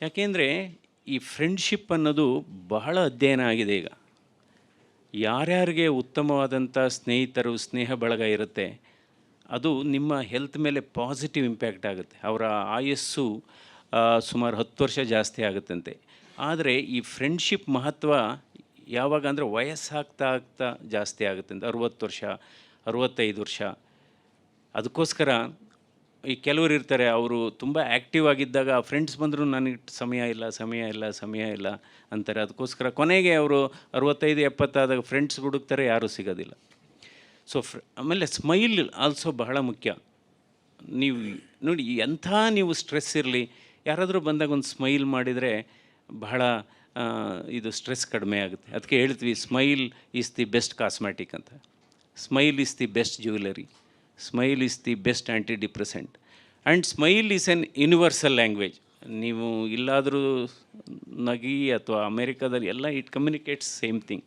ಯಾಕೆಂದರೆ ಈ ಫ್ರೆಂಡ್ಶಿಪ್ ಅನ್ನೋದು ಬಹಳ ಅಧ್ಯಯನ ಆಗಿದೆ ಈಗ. ಯಾರ್ಯಾರಿಗೆ ಉತ್ತಮವಾದಂಥ ಸ್ನೇಹಿತರು, ಸ್ನೇಹ ಬಳಗ ಇರುತ್ತೆ, ಅದು ನಿಮ್ಮ ಹೆಲ್ತ್ ಮೇಲೆ ಪಾಸಿಟಿವ್ ಇಂಪ್ಯಾಕ್ಟ್ ಆಗುತ್ತೆ. ಅವರ ಆಯಸ್ಸು ಸುಮಾರು 10 ವರ್ಷ ಜಾಸ್ತಿ ಆಗುತ್ತಂತೆ. ಆದರೆ ಈ ಫ್ರೆಂಡ್ಶಿಪ್ ಮಹತ್ವ ಯಾವಾಗ ಅಂದರೆ ವಯಸ್ಸಾಗ್ತಾ ಆಗ್ತಾ ಜಾಸ್ತಿ ಆಗುತ್ತಂತೆ. 60 ವರ್ಷ, 65 ವರ್ಷ. ಅದಕ್ಕೋಸ್ಕರ ಈ ಕೆಲವರು ಇರ್ತಾರೆ, ಅವರು ತುಂಬ ಆ್ಯಕ್ಟಿವ್ ಆಗಿದ್ದಾಗ ಫ್ರೆಂಡ್ಸ್ ಬಂದರೂ ನನಗೆ ಸಮಯ ಇಲ್ಲ ಸಮಯ ಇಲ್ಲ ಸಮಯ ಇಲ್ಲ ಅಂತಾರೆ. ಅದಕ್ಕೋಸ್ಕರ ಕೊನೆಗೆ ಅವರು 65 70 ಆದಾಗ ಫ್ರೆಂಡ್ಸ್ ಹುಡುಕ್ತಾರೆ, ಯಾರೂ ಸಿಗೋದಿಲ್ಲ. ಸೊ ಆಮೇಲೆ ಸ್ಮೈಲ್ ಆಲ್ಸೋ ಬಹಳ ಮುಖ್ಯ. ನೀವು ನೋಡಿ, ಎಂಥ ನೀವು ಸ್ಟ್ರೆಸ್ ಇರಲಿ, ಯಾರಾದರೂ ಬಂದಾಗ ಒಂದು ಸ್ಮೈಲ್ ಮಾಡಿದರೆ ಬಹಳ ಇದು ಸ್ಟ್ರೆಸ್ ಕಡಿಮೆ ಆಗುತ್ತೆ. ಅದಕ್ಕೆ ಹೇಳ್ತೀವಿ, smile is the best cosmetic ಅಂತ. Smile is the best jewellery, smile is the best anti depressant, and smile is an universal language. ನೀವು ಇಲ್ಲಾದರೂ ನಗಿ ಅಥವಾ ಅಮೇರಿಕಾದಲ್ಲಿ ಎಲ್ಲ ಇಟ್ ಕಮ್ಯುನಿಕೇಟ್ಸ್ ಸೇಮ್ ಥಿಂಗ್.